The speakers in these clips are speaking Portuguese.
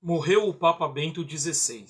Morreu o Papa Bento XVI.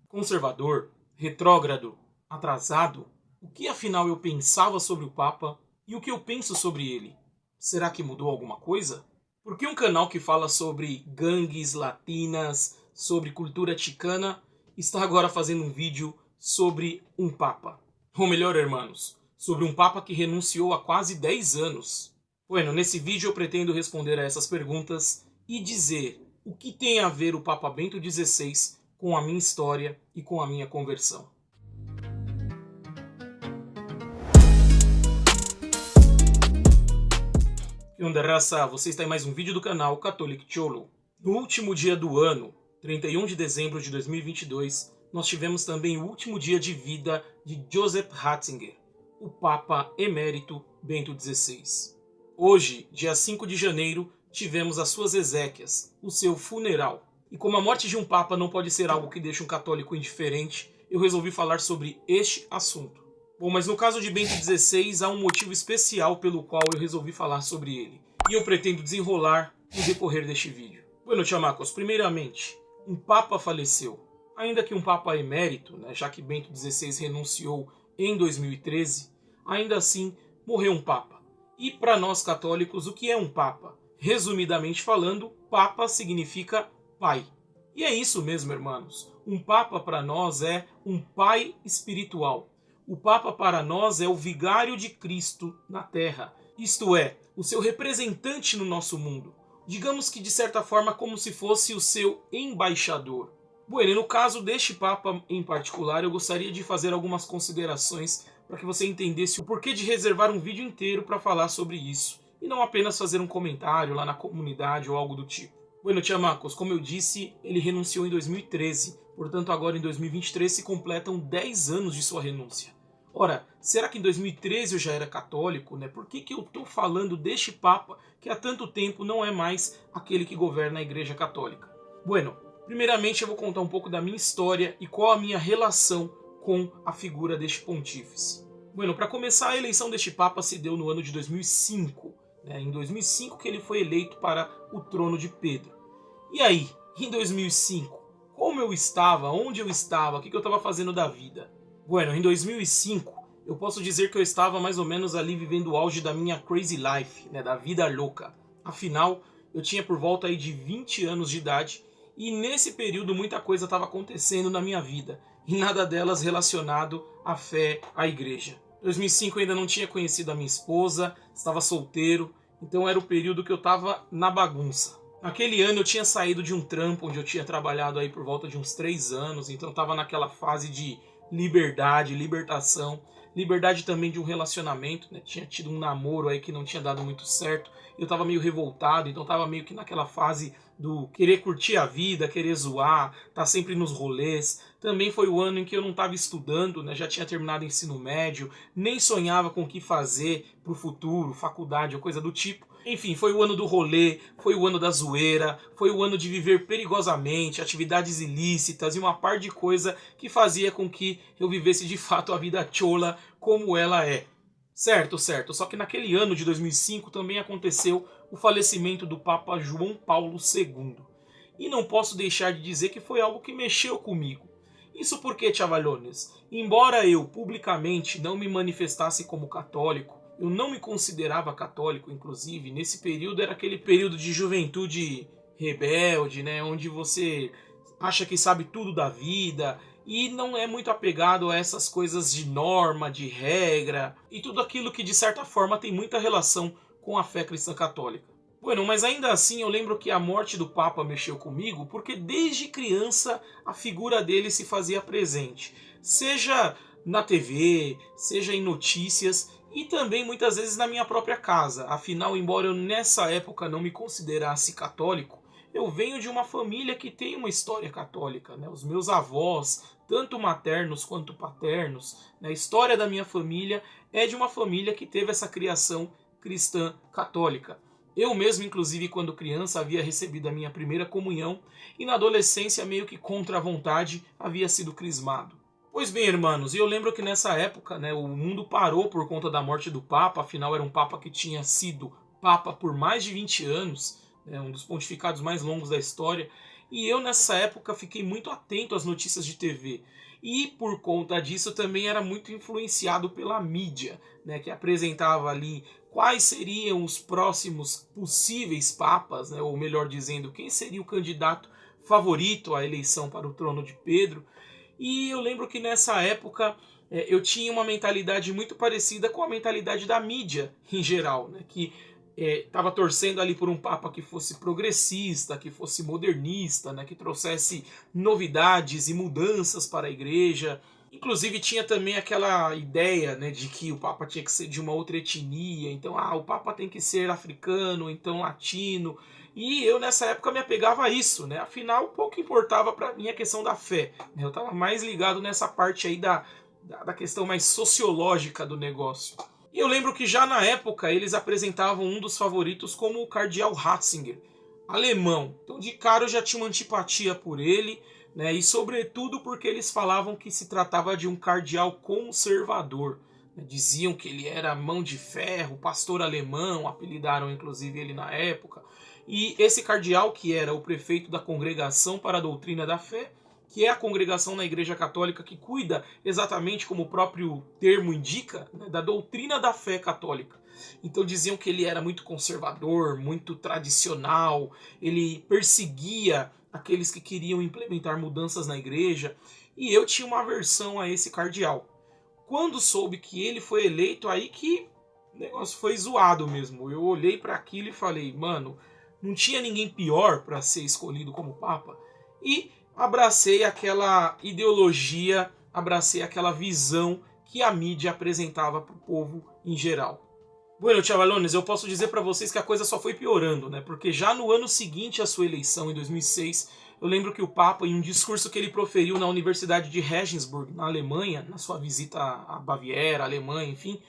Conservador, retrógrado, atrasado? O que afinal eu pensava sobre o Papa e o que eu penso sobre ele? Será que mudou alguma coisa? Por que um canal que fala sobre gangues latinas, sobre cultura chicana, está agora fazendo um vídeo sobre um Papa? Ou melhor, irmãos, sobre um Papa que renunciou há quase 10 anos. Bueno, nesse vídeo eu pretendo responder a essas perguntas e dizer o que tem a ver o Papa Bento XVI com a minha história e com a minha conversão. Que onda, raça? Você está em mais um vídeo do canal Catholic Cholo. No último dia do ano, 31 de dezembro de 2022, nós tivemos também o último dia de vida de Joseph Ratzinger, o Papa Emérito Bento XVI. Hoje, dia 5 de janeiro, tivemos as suas exéquias, o seu funeral. E como a morte de um Papa não pode ser algo que deixa um católico indiferente, eu resolvi falar sobre este assunto. Bom, mas no caso de Bento XVI há um motivo especial pelo qual eu resolvi falar sobre ele. E eu pretendo desenrolar no decorrer deste vídeo. Bueno, chamacos, primeiramente, um Papa faleceu. Ainda que um Papa emérito, já que Bento XVI renunciou em 2013, ainda assim morreu um Papa. E para nós católicos, o que é um Papa? Resumidamente falando, Papa significa pai. E é isso mesmo, irmãos. Um Papa para nós é um pai espiritual. O Papa para nós é o vigário de Cristo na Terra. Isto é, o seu representante no nosso mundo. Digamos que de certa forma como se fosse o seu embaixador. Bueno, e no caso deste Papa em particular, eu gostaria de fazer algumas considerações para que você entendesse o porquê de reservar um vídeo inteiro para falar sobre isso. E não apenas fazer um comentário lá na comunidade ou algo do tipo. Bueno, chamacos, como eu disse, ele renunciou em 2013. Portanto, agora em 2023 se completam 10 anos de sua renúncia. Ora, será que em 2013 eu já era católico? Por que eu estou falando deste Papa que há tanto tempo não é mais aquele que governa a Igreja Católica? Bueno, primeiramente eu vou contar um pouco da minha história e qual a minha relação com a figura deste pontífice. Bueno, para começar, a eleição deste Papa se deu no ano de 2005. Em 2005 que ele foi eleito para o trono de Pedro. E aí, em 2005, como eu estava, onde eu estava, o que eu estava fazendo da vida? Bueno, em 2005, eu posso dizer que eu estava mais ou menos ali vivendo o auge da minha crazy life, da vida louca. Afinal, eu tinha por volta aí de 20 anos de idade e nesse período muita coisa estava acontecendo na minha vida e nada delas relacionado à fé, à igreja. Em 2005 eu ainda não tinha conhecido a minha esposa, estava solteiro, então era o período que eu estava na bagunça. Naquele ano eu tinha saído de um trampo onde eu tinha trabalhado aí por volta de uns 3 anos, então estava naquela fase de liberdade, libertação, liberdade também de um relacionamento, tinha tido um namoro aí que não tinha dado muito certo, eu estava meio revoltado, então estava meio que naquela fase do querer curtir a vida, querer zoar, tá sempre nos rolês. Também foi o ano em que eu não estava estudando, já tinha terminado o ensino médio, nem sonhava com o que fazer pro futuro, faculdade ou coisa do tipo. Enfim, foi o ano do rolê, foi o ano da zoeira, foi o ano de viver perigosamente, atividades ilícitas e uma par de coisa que fazia com que eu vivesse de fato a vida chola como ela é. Certo. Só que naquele ano de 2005 também aconteceu o falecimento do Papa João Paulo II. E não posso deixar de dizer que foi algo que mexeu comigo. Isso porque, chavalones, embora eu publicamente não me manifestasse como católico, eu não me considerava católico, inclusive, nesse período era aquele período de juventude rebelde, onde você acha que sabe tudo da vida e não é muito apegado a essas coisas de norma, de regra e tudo aquilo que de certa forma tem muita relação com a fé cristã católica. Bueno, mas ainda assim eu lembro que a morte do Papa mexeu comigo porque desde criança a figura dele se fazia presente, seja na TV, seja em notícias e também muitas vezes na minha própria casa. Afinal, embora eu nessa época não me considerasse católico, eu venho de uma família que tem uma história católica. Os meus avós, tanto maternos quanto paternos, a história da minha família é de uma família que teve essa criação cristã católica. Eu mesmo, inclusive, quando criança, havia recebido a minha primeira comunhão e na adolescência, meio que contra a vontade, havia sido crismado. Pois bem, irmãos, e eu lembro que nessa época o mundo parou por conta da morte do Papa, afinal era um Papa que tinha sido Papa por mais de 20 anos, um dos pontificados mais longos da história, E eu nessa época fiquei muito atento às notícias de TV. E por conta disso também era muito influenciado pela mídia, né, que apresentava ali quais seriam os próximos possíveis papas, né, ou melhor dizendo, quem seria o candidato favorito à eleição para o trono de Pedro. E eu lembro que nessa época eu tinha uma mentalidade muito parecida com a mentalidade da mídia em geral, né, que estava torcendo ali por um papa que fosse progressista, que fosse modernista, né, que trouxesse novidades e mudanças para a igreja. Inclusive tinha também aquela ideia, né, de que o papa tinha que ser de uma outra etnia, então o papa tem que ser africano, então latino. E eu nessa época me apegava a isso, né? Afinal, pouco importava para mim a questão da fé, né? Eu estava mais ligado nessa parte aí da questão mais sociológica do negócio. E eu lembro que já na época eles apresentavam um dos favoritos como o cardeal Ratzinger, alemão. Então de cara eu já tinha uma antipatia por ele, né? E sobretudo porque eles falavam que se tratava de um cardeal conservador. Né? Diziam que ele era mão de ferro, pastor alemão, apelidaram inclusive ele na época. E esse cardeal, que era o prefeito da Congregação para a Doutrina da Fé, que é a congregação na Igreja Católica que cuida, exatamente como o próprio termo indica, né, da doutrina da fé católica. Então diziam que ele era muito conservador, muito tradicional, ele perseguia aqueles que queriam implementar mudanças na igreja, e eu tinha uma aversão a esse cardeal. Quando soube que ele foi eleito, aí que o negócio foi zoado mesmo. Eu olhei para aquilo e falei, mano, não tinha ninguém pior para ser escolhido como papa. E abracei aquela ideologia, abracei aquela visão que a mídia apresentava para o povo em geral. Bueno, chavalones, eu posso dizer para vocês que a coisa só foi piorando, né? Porque já no ano seguinte à sua eleição, em 2006, eu lembro que o Papa, em um discurso que ele proferiu na Universidade de Regensburg, na Alemanha, na sua visita à Baviera, Alemanha, enfim,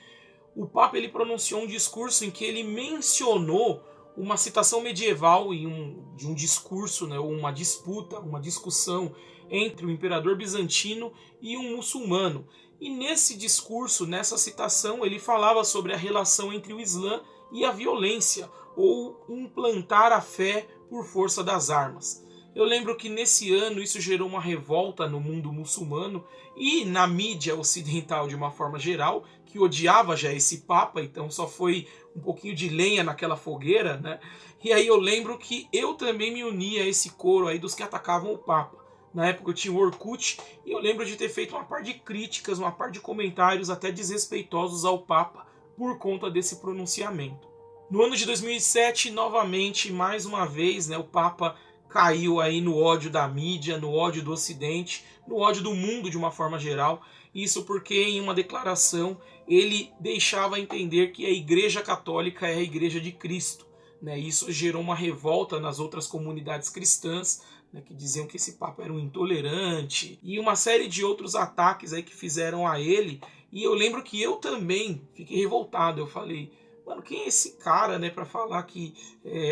o Papa ele pronunciou um discurso em que ele mencionou uma citação medieval de um discurso, né, ou uma disputa, uma discussão entre o imperador bizantino e um muçulmano. E nesse discurso, nessa citação, ele falava sobre a relação entre o Islã e a violência, ou implantar a fé por força das armas. Eu lembro que nesse ano isso gerou uma revolta no mundo muçulmano e na mídia ocidental de uma forma geral, que odiava já esse Papa, então só foi um pouquinho de lenha naquela fogueira, né? E aí eu lembro que eu também me uni a esse coro aí dos que atacavam o Papa. Na época eu tinha o Orkut e eu lembro de ter feito uma par de críticas, uma par de comentários até desrespeitosos ao Papa por conta desse pronunciamento. No ano de 2007, novamente, mais uma vez, né, o Papa caiu aí no ódio da mídia, no ódio do Ocidente, no ódio do mundo de uma forma geral. Isso porque em uma declaração ele deixava entender que a Igreja Católica é a Igreja de Cristo. Né? Isso gerou uma revolta nas outras comunidades cristãs, né, que diziam que esse Papa era um intolerante, e uma série de outros ataques aí que fizeram a ele. E eu lembro que eu também fiquei revoltado. Eu falei, mano, quem é esse cara, né, para falar que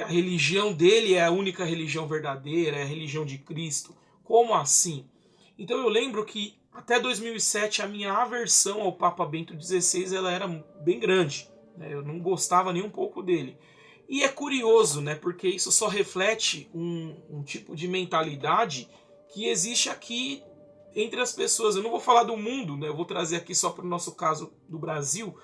a religião dele é a única religião verdadeira, é a religião de Cristo? Como assim? Então eu lembro que até 2007 a minha aversão ao Papa Bento XVI ela era bem grande, né? Eu não gostava nem um pouco dele. E é curioso, né, porque isso só reflete um tipo de mentalidade que existe aqui entre as pessoas. Eu não vou falar do mundo, né, eu vou trazer aqui só para o nosso caso do Brasil,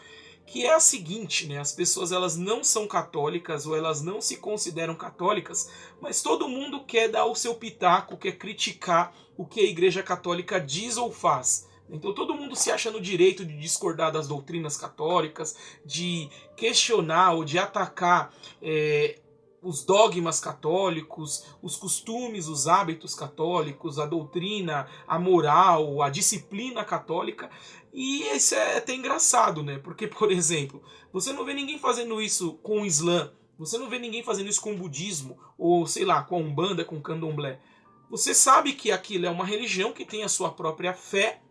que é a seguinte, né, as pessoas elas não são católicas ou elas não se consideram católicas, mas todo mundo quer dar o seu pitaco, quer criticar o que a Igreja Católica diz ou faz. Então todo mundo se acha no direito de discordar das doutrinas católicas, de questionar ou de atacar os dogmas católicos, os costumes, os hábitos católicos, a doutrina, a moral, a disciplina católica. E isso é até engraçado, né? Porque, por exemplo, você não vê ninguém fazendo isso com o Islã, você não vê ninguém fazendo isso com o budismo, ou sei lá, com a Umbanda, com o Candomblé. Você sabe que aquilo é uma religião que tem a sua própria fé,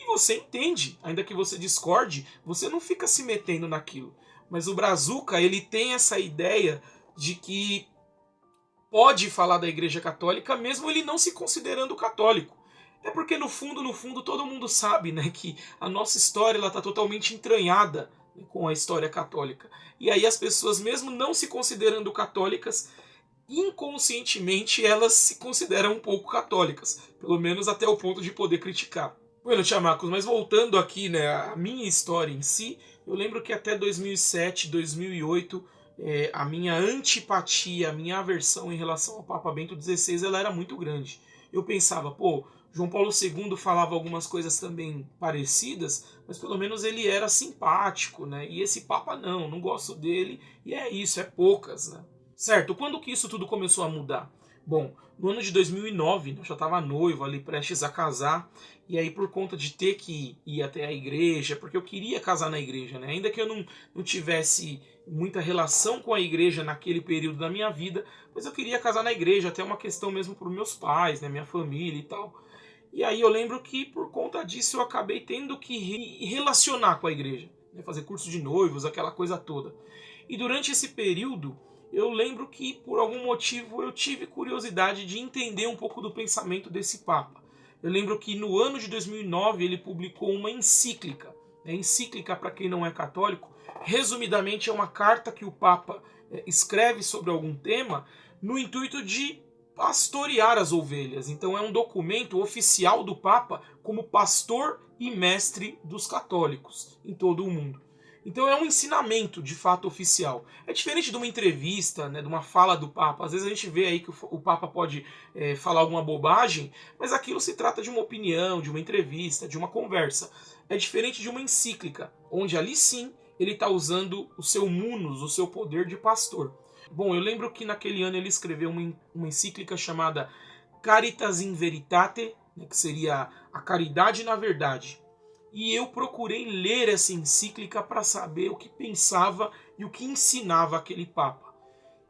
e você entende, ainda que você discorde, você não fica se metendo naquilo. Mas o Brazuca, ele tem essa ideia de que pode falar da Igreja Católica mesmo ele não se considerando católico. É porque no fundo, todo mundo sabe, né, que a nossa história está totalmente entranhada, né, com a história católica. E aí as pessoas, mesmo não se considerando católicas, inconscientemente elas se consideram um pouco católicas, pelo menos até o ponto de poder criticar. Bueno, chamacos, mas voltando aqui, né, a minha história em si, eu lembro que até 2007, 2008, a minha antipatia, a minha aversão em relação ao Papa Bento XVI, ela era muito grande. Eu pensava, pô, João Paulo II falava algumas coisas também parecidas, mas pelo menos ele era simpático, né? E esse Papa não gosto dele, e é isso, é poucas, né? Certo, quando que isso tudo começou a mudar? Bom, no ano de 2009, eu já estava noivo ali, prestes a casar, e aí por conta de ter que ir até a igreja, porque eu queria casar na igreja, né? Ainda que eu não tivesse muita relação com a igreja naquele período da minha vida, mas eu queria casar na igreja, até uma questão mesmo para os meus pais, né, minha família e tal. E aí eu lembro que por conta disso eu acabei tendo que relacionar com a igreja, né, fazer curso de noivos, aquela coisa toda. E durante esse período, eu lembro que por algum motivo eu tive curiosidade de entender um pouco do pensamento desse Papa. Eu lembro que no ano de 2009 ele publicou uma encíclica. Encíclica, para quem não é católico, resumidamente é uma carta que o Papa escreve sobre algum tema no intuito de pastorear as ovelhas. Então é um documento oficial do Papa como pastor e mestre dos católicos em todo o mundo. Então é um ensinamento de fato oficial. É diferente de uma entrevista, né, de uma fala do Papa. Às vezes a gente vê aí que o Papa pode falar alguma bobagem, mas aquilo se trata de uma opinião, de uma entrevista, de uma conversa. É diferente de uma encíclica, onde ali sim ele está usando o seu munus, o seu poder de pastor. Bom, eu lembro que naquele ano ele escreveu uma encíclica chamada Caritas in Veritate, né, que seria a caridade na verdade. E eu procurei ler essa encíclica para saber o que pensava e o que ensinava aquele Papa.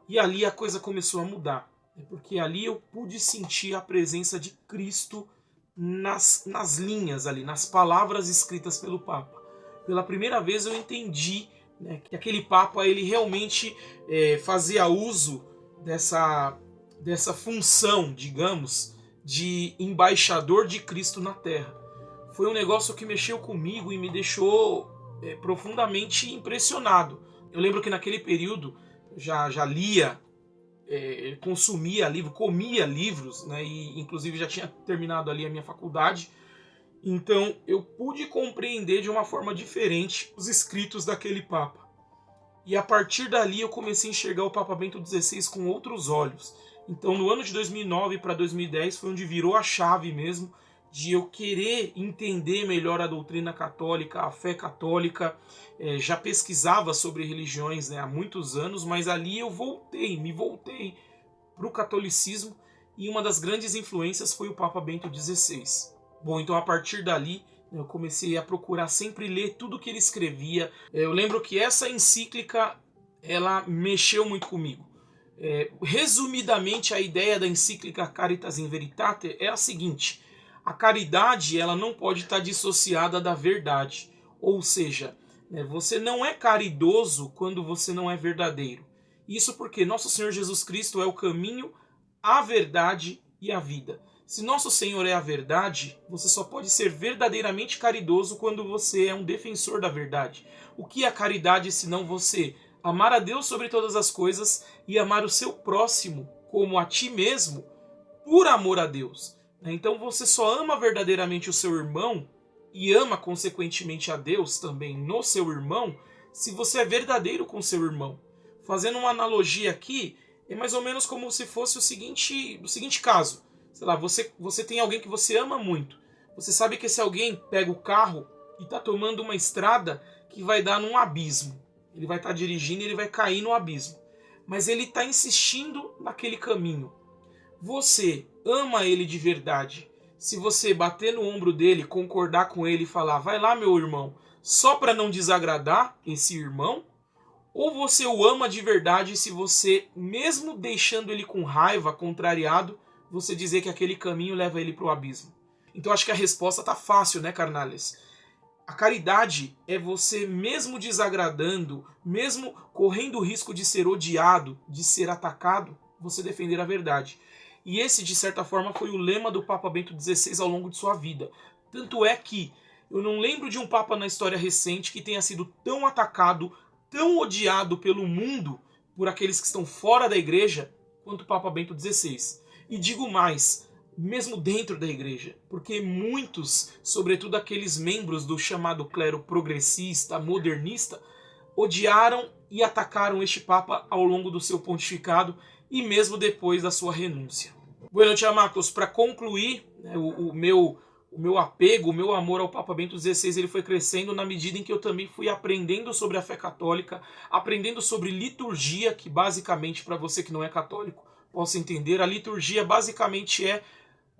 E ali a coisa começou a mudar, porque ali eu pude sentir a presença de Cristo nas linhas ali, nas palavras escritas pelo Papa. Pela primeira vez eu entendi, né, que aquele Papa ele realmente fazia uso dessa função, digamos, de embaixador de Cristo na Terra. Foi um negócio que mexeu comigo e me deixou profundamente impressionado. Eu lembro que naquele período já lia, consumia livro, comia livros, né, e inclusive já tinha terminado ali a minha faculdade. Então eu pude compreender de uma forma diferente os escritos daquele Papa. E a partir dali eu comecei a enxergar o Papa Bento XVI com outros olhos. Então no ano de 2009 para 2010 foi onde virou a chave mesmo, de eu querer entender melhor a doutrina católica, a fé católica. Já pesquisava sobre religiões, né, há muitos anos, mas ali eu me voltei para o catolicismo, e uma das grandes influências foi o Papa Bento XVI. Bom, então a partir dali eu comecei a procurar sempre ler tudo que ele escrevia. Eu lembro que essa encíclica ela mexeu muito comigo. Resumidamente, a ideia da encíclica Caritas in Veritate é a seguinte: a caridade ela não pode estar dissociada da verdade. Ou seja, você não é caridoso quando você não é verdadeiro. Isso porque nosso Senhor Jesus Cristo é o caminho, a verdade e a vida. Se nosso Senhor é a verdade, você só pode ser verdadeiramente caridoso quando você é um defensor da verdade. O que é a caridade senão você amar a Deus sobre todas as coisas e amar o seu próximo como a ti mesmo por amor a Deus? Então você só ama verdadeiramente o seu irmão e ama consequentemente a Deus também no seu irmão se você é verdadeiro com seu irmão. Fazendo uma analogia aqui, é mais ou menos como se fosse o seguinte caso. Sei lá, você tem alguém que você ama muito. Você sabe que esse alguém pega o carro e está tomando uma estrada que vai dar num abismo. Ele vai estar dirigindo e ele vai cair no abismo. Mas ele está insistindo naquele caminho. Você ama ele de verdade. Se você bater no ombro dele, concordar com ele e falar, vai lá meu irmão, só para não desagradar esse irmão? Ou você o ama de verdade se você, mesmo deixando ele com raiva, contrariado, você dizer que aquele caminho leva ele para o abismo? Então acho que a resposta tá fácil, né, carnales? A caridade é você, mesmo desagradando, mesmo correndo o risco de ser odiado, de ser atacado, você defender a verdade. E esse, de certa forma, foi o lema do Papa Bento XVI ao longo de sua vida. Tanto é que eu não lembro de um Papa na história recente que tenha sido tão atacado, tão odiado pelo mundo, por aqueles que estão fora da igreja, quanto o Papa Bento XVI. E digo mais, mesmo dentro da igreja, porque muitos, sobretudo aqueles membros do chamado clero progressista, modernista, odiaram e atacaram este Papa ao longo do seu pontificado e mesmo depois da sua renúncia. Bueno, chamacos, para concluir, né, o meu apego, o meu amor ao Papa Bento XVI, ele foi crescendo na medida em que eu também fui aprendendo sobre a fé católica, aprendendo sobre liturgia, que basicamente, para você que não é católico, possa entender, a liturgia basicamente é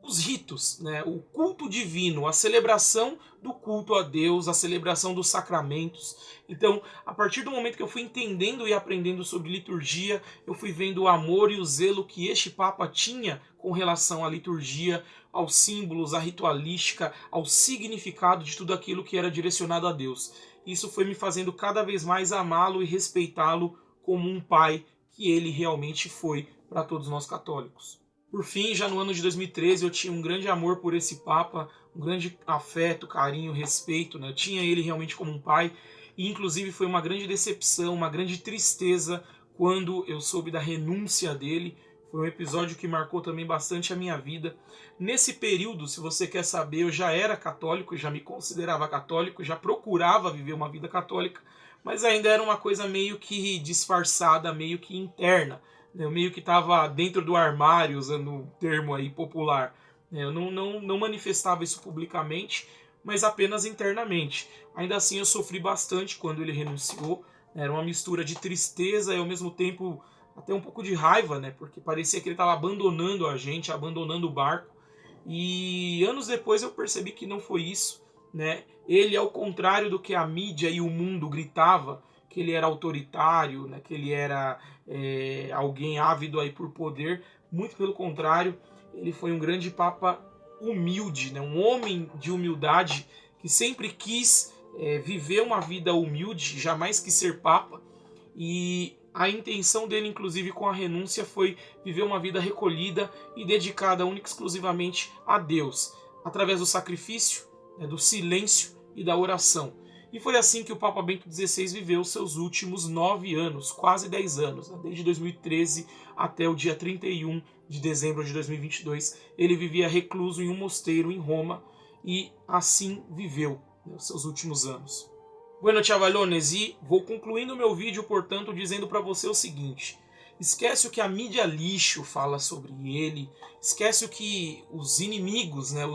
os ritos, né? O culto divino, a celebração do culto a Deus, a celebração dos sacramentos. Então, a partir do momento que eu fui entendendo e aprendendo sobre liturgia, eu fui vendo o amor e o zelo que este Papa tinha com relação à liturgia, aos símbolos, à ritualística, ao significado de tudo aquilo que era direcionado a Deus. Isso foi me fazendo cada vez mais amá-lo e respeitá-lo como um pai que ele realmente foi para todos nós católicos. Por fim, já no ano de 2013, eu tinha um grande amor por esse Papa, um grande afeto, carinho, respeito, né? Eu tinha ele realmente como um pai, e inclusive foi uma grande decepção, uma grande tristeza quando eu soube da renúncia dele. Foi um episódio que marcou também bastante a minha vida. Nesse período, se você quer saber, eu já era católico, já me considerava católico, já procurava viver uma vida católica, mas ainda era uma coisa meio que disfarçada, meio que interna. Eu meio que estava dentro do armário, usando um termo aí popular. Eu não manifestava isso publicamente, mas apenas internamente. Ainda assim eu sofri bastante quando ele renunciou. Era uma mistura de tristeza e ao mesmo tempo até um pouco de raiva, né? Porque parecia que ele estava abandonando a gente, abandonando o barco. E anos depois eu percebi que não foi isso, né? Ele, ao contrário do que a mídia e o mundo gritava, que ele era autoritário, né, que ele era alguém ávido aí por poder. Muito pelo contrário, ele foi um grande Papa humilde, né, um homem de humildade que sempre quis viver uma vida humilde, jamais quis ser Papa. E a intenção dele, inclusive com a renúncia, foi viver uma vida recolhida e dedicada única e exclusivamente a Deus, através do sacrifício, né, do silêncio e da oração. E foi assim que o Papa Bento XVI viveu seus últimos 9 anos, quase 10 anos, né? Desde 2013 até o dia 31 de dezembro de 2022. Ele vivia recluso em um mosteiro em Roma e assim viveu, né, os seus últimos anos. Bueno, chavalones, e vou concluindo o meu vídeo, portanto, dizendo para você o seguinte: esquece o que a mídia lixo fala sobre ele, esquece o que os inimigos, né,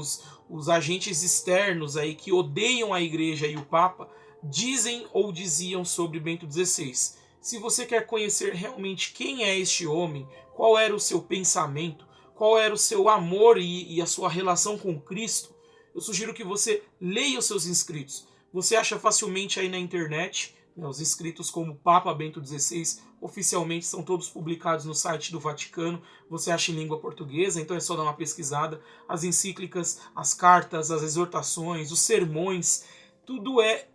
os agentes externos aí que odeiam a igreja e o Papa dizem ou diziam sobre Bento XVI. Se você quer conhecer realmente quem é este homem, qual era o seu pensamento, qual era o seu amor e a sua relação com Cristo, eu sugiro que você leia os seus inscritos. Você acha facilmente aí na internet, né, os escritos como Papa Bento XVI, oficialmente são todos publicados no site do Vaticano, você acha em língua portuguesa, então é só dar uma pesquisada. As encíclicas, as cartas, as exortações, os sermões, tudo é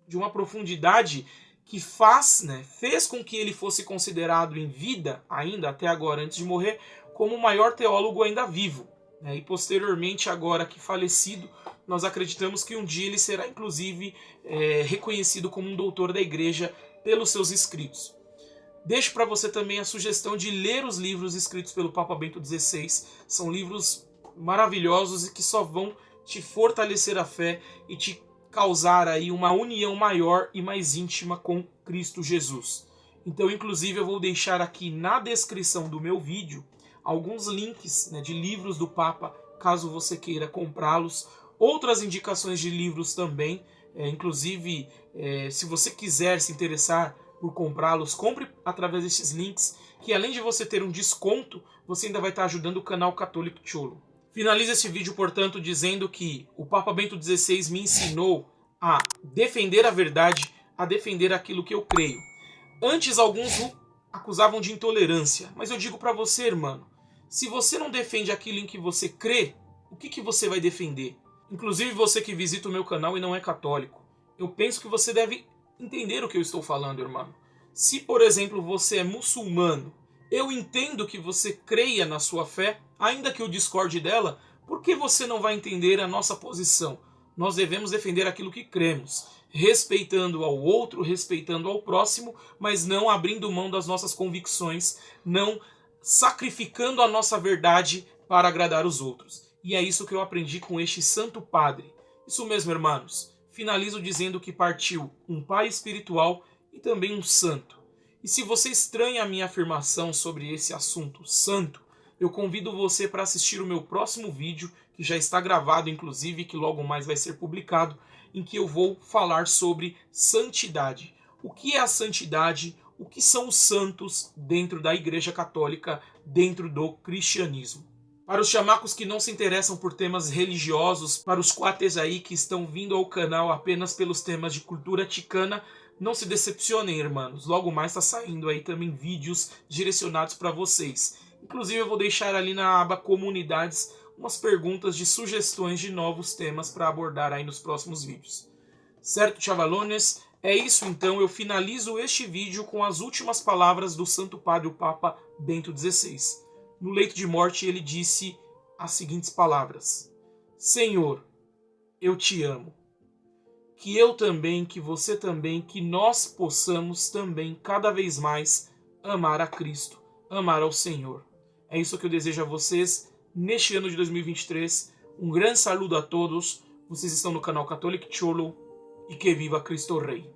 de uma profundidade que fez com que ele fosse considerado em vida, ainda até agora, antes de morrer, como o maior teólogo ainda vivo. E posteriormente, agora que falecido, nós acreditamos que um dia ele será inclusive reconhecido como um doutor da igreja pelos seus escritos. Deixo para você também a sugestão de ler os livros escritos pelo Papa Bento XVI. São livros maravilhosos e que só vão te fortalecer a fé e te causar aí uma união maior e mais íntima com Cristo Jesus. Então, inclusive, eu vou deixar aqui na descrição do meu vídeo alguns links, né, de livros do Papa, caso você queira comprá-los. Outras indicações de livros também, inclusive, se você quiser se interessar por comprá-los, compre através desses links, que além de você ter um desconto, você ainda vai estar ajudando o canal Catholic Cholo. Finalizo esse vídeo, portanto, dizendo que o Papa Bento XVI me ensinou a defender a verdade, a defender aquilo que eu creio. Antes, alguns o acusavam de intolerância, mas eu digo para você, irmão, se você não defende aquilo em que você crê, o que você vai defender? Inclusive você que visita o meu canal e não é católico, eu penso que você deve entender o que eu estou falando, irmão. Se, por exemplo, você é muçulmano, eu entendo que você creia na sua fé, ainda que eu discorde dela, por que você não vai entender a nossa posição? Nós devemos defender aquilo que cremos, respeitando ao outro, respeitando ao próximo, mas não abrindo mão das nossas convicções, não sacrificando a nossa verdade para agradar os outros. E é isso que eu aprendi com este santo padre. Isso mesmo, irmãos. Finalizo dizendo que partiu um pai espiritual e também um santo. E se você estranha a minha afirmação sobre esse assunto santo, eu convido você para assistir o meu próximo vídeo, que já está gravado, inclusive, que logo mais vai ser publicado, em que eu vou falar sobre santidade. O que é a santidade? O que são os santos dentro da Igreja Católica, dentro do cristianismo? Para os chamacos que não se interessam por temas religiosos, para os quates aí que estão vindo ao canal apenas pelos temas de cultura ticana, não se decepcionem, irmãos. Logo mais está saindo aí também vídeos direcionados para vocês. Inclusive eu vou deixar ali na aba comunidades umas perguntas de sugestões de novos temas para abordar aí nos próximos vídeos. Certo, chavalones? É isso então, eu finalizo este vídeo com as últimas palavras do Santo Padre, o Papa Bento XVI. No leito de morte ele disse as seguintes palavras: Senhor, eu te amo. Que eu também, que você também, que nós possamos também cada vez mais amar a Cristo, amar ao Senhor. É isso que eu desejo a vocês neste ano de 2023. Um grande saludo a todos. Vocês estão no canal Catholic Cholo e que viva Cristo Rei.